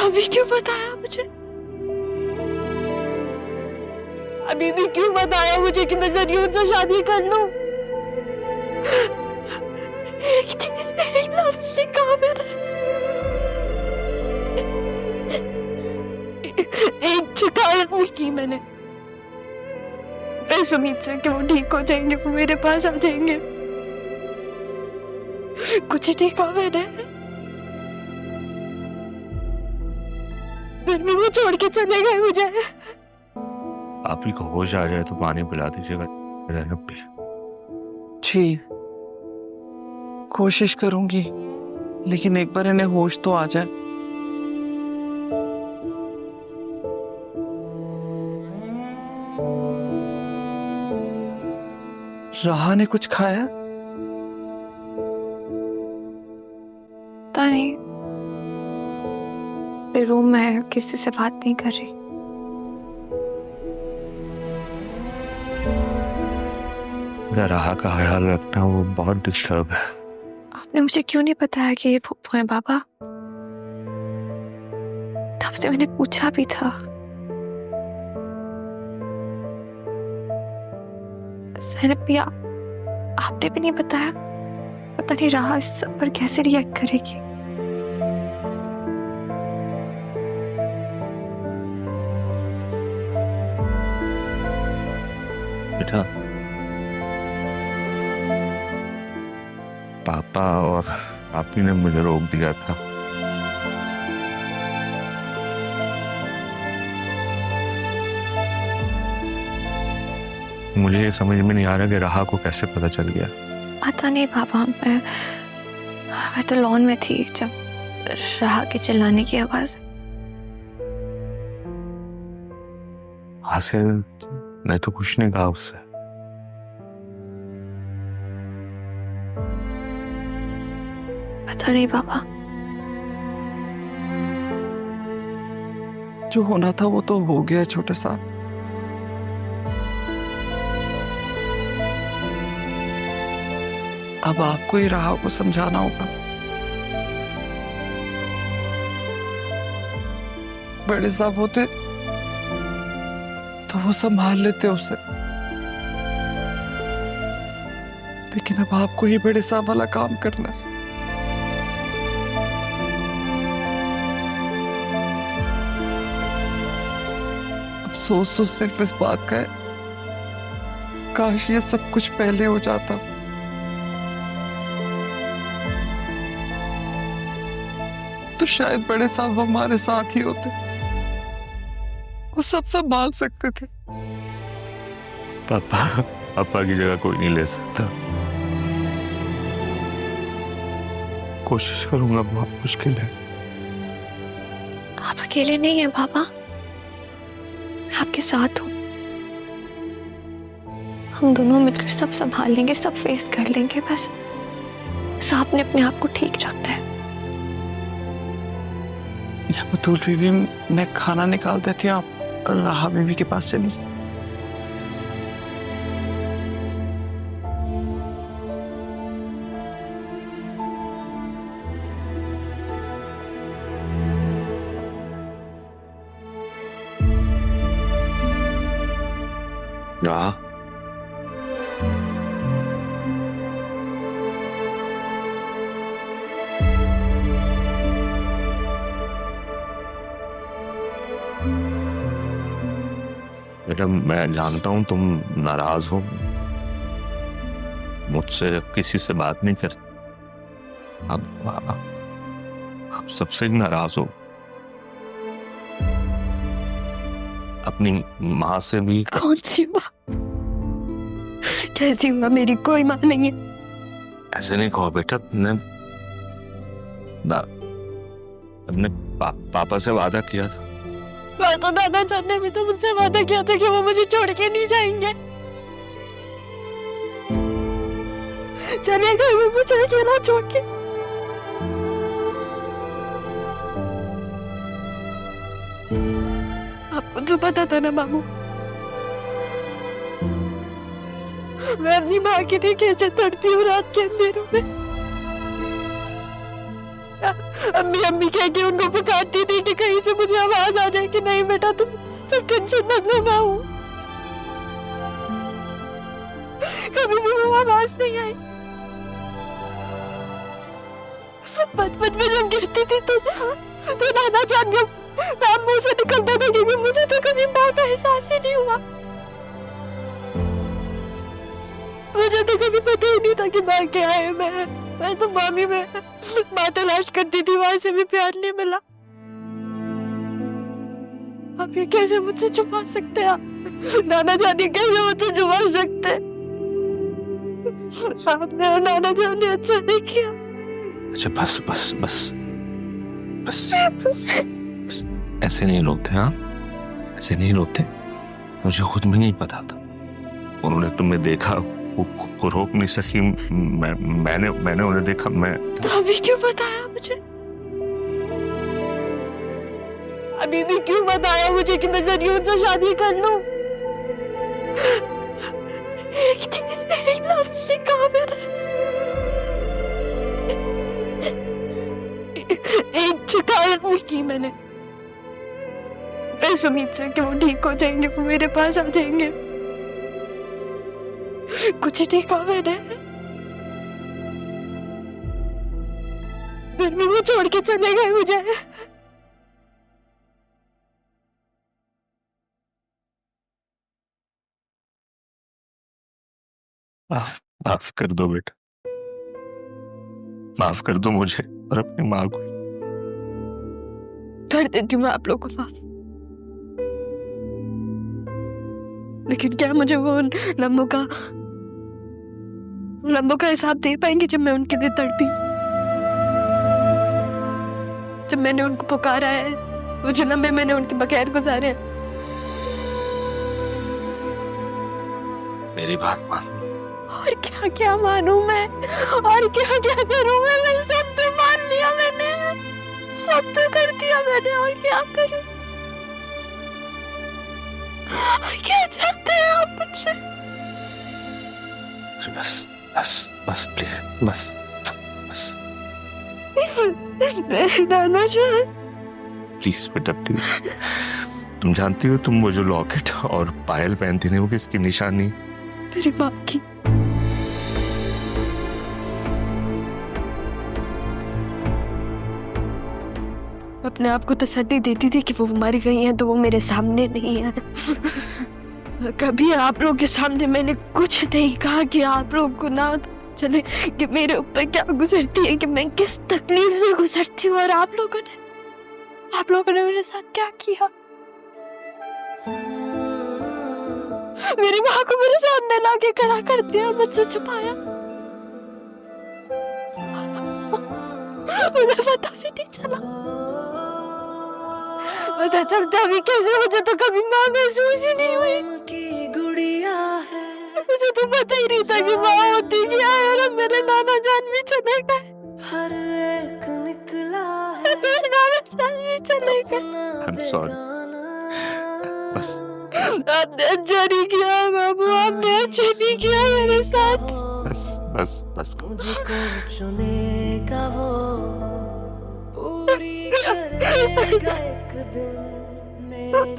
अभी क्यों बताया मुझे? अभी भी क्यों बताया मुझे कि मैं जरियों से शादी कर लूं? एक चीज, एक लफ्ज नहीं कहा मैंने, एक शिकायत नहीं की मैंने इस उम्मीद से कि वो ठीक हो जाएंगे, वो मेरे पास आ जाएंगे। कुछ नहीं कहा मैंने, फिर भी वो छोड़ के चले गए मुझे। आप ही को होश आ जाए तो पानी पिला दीजिएगा रहने पे। जी कोशिश करूंगी, लेकिन एक बार इन्हें होश तो आ जाए। राहा ने कुछ खाया? पता नहीं, मेरे रूम में किसी से बात नहीं कर रही। राहा का ख्याल रखना, वो बहुत डिस्टर्ब है। आपने मुझे क्यों नहीं बताया कि ये फूफू है बाबा? तब से मैंने पूछा भी था। ज़ैनब भैया, आपने भी नहीं बताया। पता नहीं राहा इस सब पर कैसे रिएक्ट करेगी। बेटा, पापा और आप ही ने मुझे रोक दिया था। मुझे ये समझ में नहीं आ रहा कि राहा को कैसे पता चल गया। पता नहीं पापा, मैं तो लॉन में थी जब राहा के चिल्लाने की आवाज। हासिल, मैं तो कुछ नहीं कहा उससे। पता नहीं पापा। जो होना था वो तो हो गया छोटे साहब। अब आपको ही राहा को समझाना होगा। बड़े साहब होते तो वो संभाल लेते उसे, लेकिन अब आपको ही बड़े साहब वाला काम करना है। अफसोस तो सिर्फ इस बात का है, काश ये सब कुछ पहले हो जाता। तो शायद बड़े साहब हमारे साथ ही होते, वो सब संभाल सकते थे। पापा की जगह कोई नहीं ले सकता। कोशिश करूंगा, बहुत मुश्किल है। आप अकेले नहीं हैं पापा, मैं आपके साथ हूँ। हम दोनों मिलकर सब संभाल लेंगे, सब फेस कर लेंगे। बस आपने अपने आप को ठीक रखना है। बतूल बीवी, मैं खाना निकाल देती हूँ, आप राहा बीवी के पास चली जाओ। राहा, बेटा, मैं जानता हूं तुम नाराज हो, मुझसे किसी से बात नहीं कर। आप सबसे नाराज हो, अपनी माँ से भी। कौन सी माँ? कैसी माँ? मेरी कोई माँ नहीं है। ऐसे नहीं कहो बेटा, अपने पापा से वादा किया था। मैं तो नाना जानने में तो मुझसे वादा किया था कि वो मुझे छोड़ के नहीं जाएंगे। चले गए वो मुझे अकेला छोड़ के। आपको तो पता था ना मामू, मैं अपनी माँ के लिए कैसे तड़पी हूँ रात के अंधेरों में। अम्मी अम्मी कह के उनको पुकारती थी कि कहीं आवाज आ जाए कि नहीं बेटा तुम सब टेंशन मत लो, मैं हूं। कभी भी वो आवाज नहीं आई। बचपन में जब गिरती थी तो नाना जान जब नाम मुंह से निकलता था कि मुझे तो कभी माँ का एहसास ही नहीं हुआ। मुझे तो कभी पता ही नहीं था कि माँ क्या है। मैं तो मामी में माँ तलाश करती थी, वहां से भी प्यार नहीं मिला। आप ये कैसे मुझसे छुपा सकते हैं? नाना जान ये कैसे मुझसे छुपा सकते हैं? आपने और नाना जान ने अच्छा नहीं किया। अच्छा बस बस बस बस, बस ऐसे नहीं रोते, हाँ ऐसे नहीं रोते। मुझे खुद में नहीं पता था, उन्होंने तुम्हें देखा वो रोक नहीं सकी। मैंने उन्हें देखा। मैं तो अभी क्यों बताया मुझे? अभी भी क्यों बताया मुझे कि मैं जरियों से शादी कर लूं? एक चीज एक लफ्ज नहीं कहा मैंने। एक शिकायत नहीं की मैंने इस उम्मीद से कि वो ठीक हो जाएंगे, वो मेरे पास आ जाएंगे। कुछ नहीं कहा मैंने। फिर भी वो छोड़ के चले गए मुझे। माफ कर दो बेटा, माफ कर दो मुझे और अपनी माँ को। कर देती हूँ मैं आप लोगों को माफ, लेकिन क्या मुझे वो लम्बों का हिसाब दे पाएंगे जब मैं उनके लिए तड़पी, जब मैंने उनको पुकारा है, वो जन्म में मैंने उनके बगैर गुजारे हैं। मेरी बात मान। और क्या क्या मानूं मैं, और क्या क्या करूं मैं सब तो मान लिया मैंने, सब तो कर दिया मैंने, और क्या करूं? क्या चाहते हैं आप मुझसे? बस बस बस प्लीज बस बस नाना जान प्लीज बेटा प्लीज। तुम जानती हो तुम वो जो लॉकेट और पायल पहनती थी वो किसकी निशानी? मेरी माँ की। अपने आप को तसल्ली देती थी कि वो मर गई हैं तो वो मेरे सामने नहीं है। कभी आप लोगों के सामने मैंने कुछ नहीं कहा कि आप लोग को ना चले कि मेरे ऊपर क्या गुजरती है, कि मैं किस तकलीफ से गुजरती हूँ, और आप लोगों ने मेरे साथ क्या किया। मेरी माँ को मेरे सामने लाके खड़ा कर दिया और मुझसे छुपाया। मुझे पता भी नहीं चला। पता चलता भी कैसे, मुझे तो कभी माँ महसूस ही नहीं हुई। मुझे तो पता ही नहीं था कि माँ होती क्या है, और अब मेरे नाना जान भी चले गए। हर एक निकला है, नाना जान भी चले गए। I'm sorry। बस आपने अच्छा नहीं किया बाबू, आपने अच्छा नहीं किया मेरे साथ। बस बस बस मुझको चुनेगा वो, पूरी करेगा एक दिन मेरी